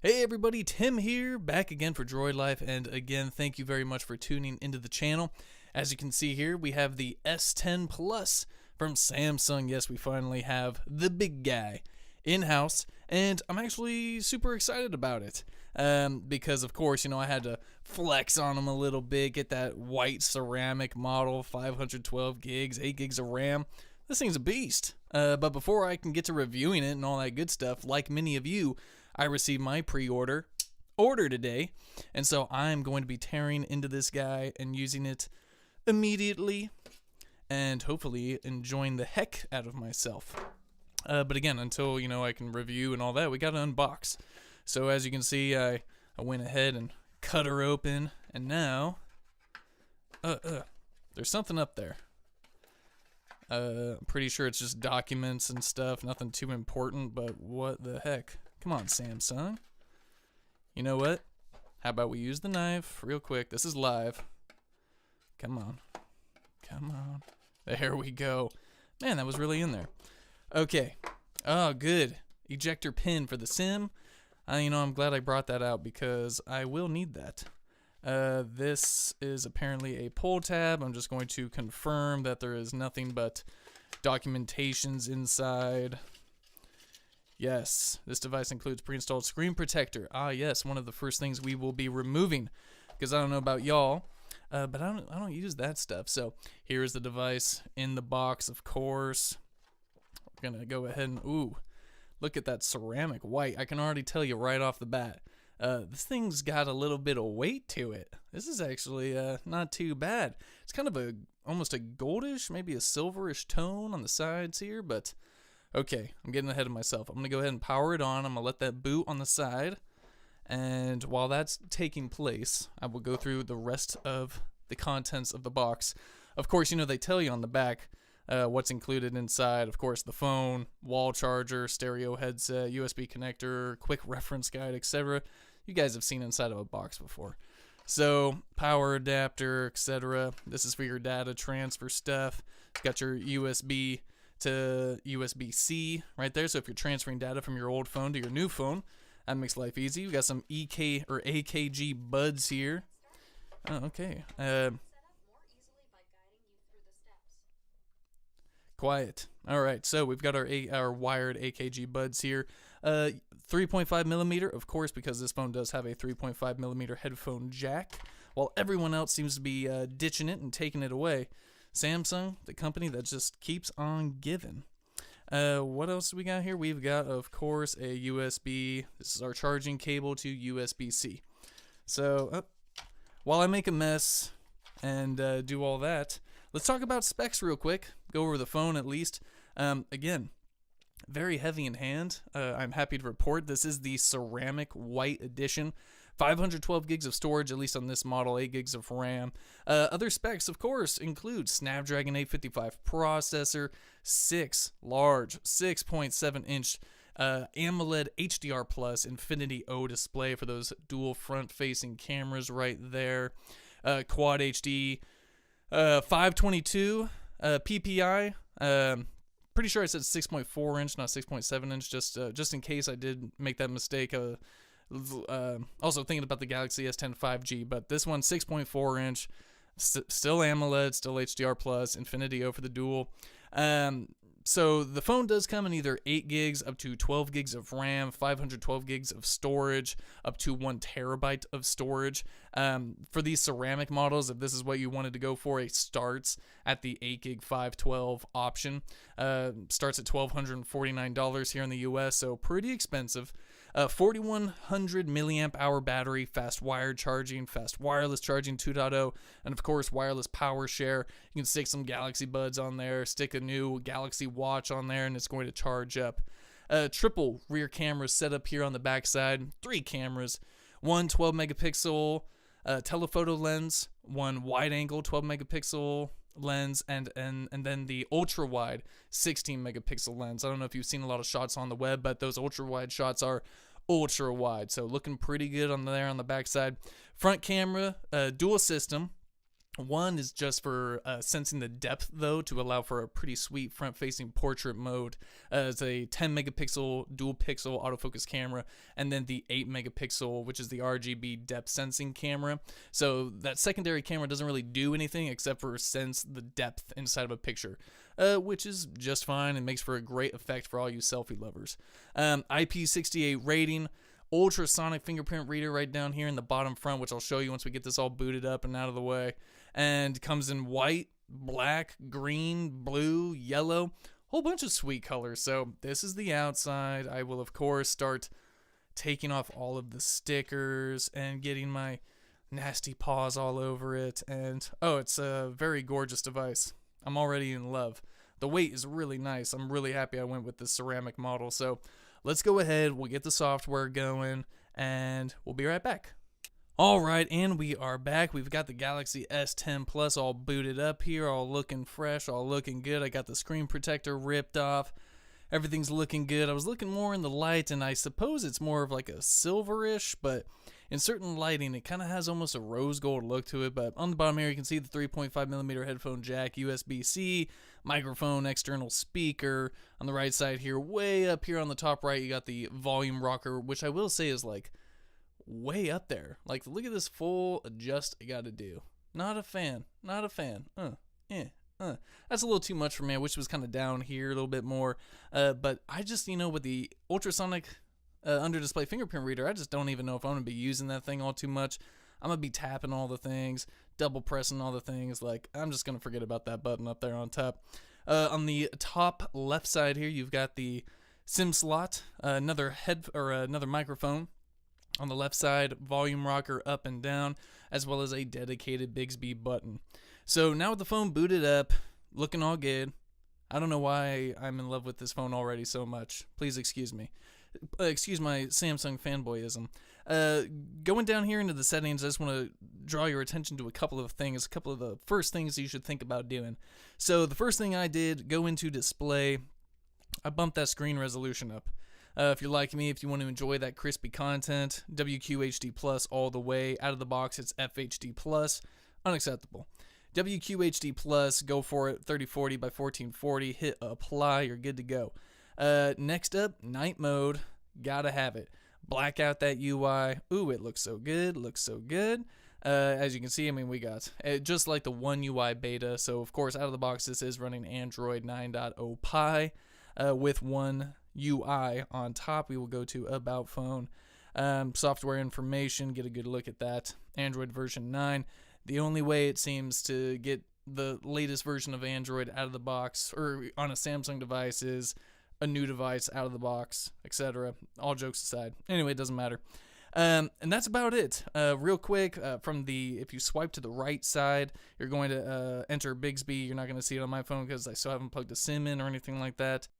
Hey everybody, Tim here, back again for Droid Life, and again, thank you very much for tuning into the channel. As you can see here, we have the S10 Plus from Samsung. Yes, we finally have the big guy in-house, and I'm actually super excited about it. Because of course, I had to flex on them a little bit, get that white ceramic model, 512 gigs, 8 gigs of RAM. This thing's a beast. But before I can get to reviewing it and all that good stuff, like many of you, I received my pre-order today, and so I'm going to be tearing into this guy and using it immediately, and hopefully enjoying the heck out of myself. But again, until I can review and all that, we gotta unbox. So as you can see, I went ahead and cut her open, and now, there's something up there. I'm pretty sure it's just documents and stuff, nothing too important, but what the heck? Come on, Samsung. You know what? How about we use the knife real quick? This is live. Come on. Come on. There we go. Man, that was really in there. Okay. Oh, good. Ejector pin for the SIM. I'm glad I brought that out because I will need that. This is apparently a pull tab. I'm just going to confirm that there is nothing but documentations inside. Yes, this device includes pre-installed screen protector. Ah, yes, one of the first things we will be removing, because I don't know about y'all, but I don't use that stuff. So here is the device in the box, of course. We're gonna go ahead and look at that ceramic white. I can already tell you right off the bat. This thing's got a little bit of weight to it. This is actually not too bad. It's kind of almost a goldish, maybe a silverish tone on the sides here, but okay, I'm getting ahead of myself. I'm going to go ahead and power it on. I'm going to let that boot on the side. And while that's taking place, I will go through the rest of the contents of the box. Of course, they tell you on the back what's included inside. Of course, the phone, wall charger, stereo headset, USB connector, quick reference guide, etc. You guys have seen inside of a box before. So, power adapter, etc. This is for your data transfer stuff. It's got your USB to USB-C right there, so if you're transferring data from your old phone to your new phone, that makes life easy. We got some EK or AKG buds here. Oh, okay. Quiet. All right, so we've got our wired AKG buds here. 3.5 millimeter, of course, because this phone does have a 3.5 millimeter headphone jack, while everyone else seems to be ditching it and taking it away. Samsung, the company that just keeps on giving. What else do we got here? We've got, of course, a USB. This is our charging cable to USB-C. So, while I make a mess and do all that, let's talk about specs real quick. Go over the phone at least. Again, very heavy in hand. I'm happy to report this is the ceramic white edition. 512 gigs of storage, at least on this model, 8 gigs of RAM. Other specs, of course, include Snapdragon 855 processor, 6.7-inch AMOLED HDR Plus Infinity O display for those dual front-facing cameras right there. Quad HD, 522 PPI. Pretty sure I said 6.4-inch, not 6.7-inch, just in case I did make that mistake. Also thinking about the Galaxy S10 5G, but this one 6.4-inch, still AMOLED, still HDR Plus, Infinity O for the dual. So the phone does come in either 8 gigs up to 12 gigs of RAM, 512 gigs of storage, up to 1 terabyte of storage. For these ceramic models, if this is what you wanted to go for, it starts at the 8 gig 512 option. Starts at $1,249 here in the US, so pretty expensive. 4,100 milliamp hour battery, fast wired charging, fast wireless charging 2.0, and of course wireless power share. You can stick some Galaxy Buds on there, stick a new Galaxy Watch on there, and it's going to charge up. Triple rear cameras set up here on the back side, 3 cameras, one 12 megapixel telephoto lens, one wide angle 12 megapixel lens, and then the ultra wide 16 megapixel lens. I don't know if you've seen a lot of shots on the web, but those ultra wide shots are ultra wide, so looking pretty good on there on the back side. Front camera, dual system, One is just for sensing the depth, though, to allow for a pretty sweet front-facing portrait mode. It's a 10 megapixel dual pixel autofocus camera, and then the 8 megapixel, which is the RGB depth sensing camera. So that secondary camera doesn't really do anything except for sense the depth inside of a picture, which is just fine and makes for a great effect for all you selfie lovers. IP68 rating. Ultrasonic fingerprint reader right down here in the bottom front, which I'll show you once we get this all booted up and out of the way. And comes in white, black, green, blue, yellow, whole bunch of sweet colors. So this is the outside. I will, of course, start taking off all of the stickers and getting my nasty paws all over it. And, oh, it's a very gorgeous device. I'm already in love. The weight is really nice. I'm really happy I went with this ceramic model. So let's go ahead, we'll get the software going, and we'll be right back. Alright, and we are back. We've got the Galaxy S10 Plus all booted up here, all looking fresh, all looking good. I got the screen protector ripped off. Everything's looking good. I was looking more in the light, and I suppose it's more of like a silverish, but in certain lighting, it kind of has almost a rose gold look to it. But on the bottom here, you can see the 3.5mm headphone jack, USB-C, microphone, external speaker. On the right side here, way up here on the top right, you got the volume rocker, which I will say is like way up there. Like, look at this full adjust I gotta do. Not a fan. Not a fan. That's a little too much for me. I wish it was kind of down here a little bit more. But I just, with the ultrasonic under display fingerprint reader, I just don't even know if I'm going to be using that thing all too much. I'm going to be tapping all the things, double pressing all the things. Like, I'm just going to forget about that button up there on top. On the top left side here, you've got the SIM slot, another microphone. On the left side, volume rocker up and down, as well as a dedicated Bixby button. So now with the phone booted up, looking all good. I don't know why I'm in love with this phone already so much. Please excuse me. Excuse my Samsung fanboyism. Going down here into the settings, I just want to draw your attention to a couple of things, a couple of the first things you should think about doing. So the first thing I did, go into display. I bumped that screen resolution up. If you're like me, if you want to enjoy that crispy content, WQHD Plus all the way. Out of the box, it's FHD Plus. Unacceptable. WQHD Plus, go for it, 3040 by 1440, hit apply, you're good to go. Next up, night mode, gotta have it. Black out that UI. Ooh, it looks so good, looks so good. As you can see, we got just like the One UI beta. So, of course, out of the box, this is running Android 9.0 Pie with One UI on top. We will go to About Phone. Software information, get a good look at that. Android version 9. The only way it seems to get the latest version of Android out of the box or on a Samsung device is a new device out of the box, etc. All jokes aside. Anyway, it doesn't matter. And that's about it. Real quick, if you swipe to the right side, you're going to enter Bixby. You're not going to see it on my phone because I still haven't plugged a SIM in or anything like that.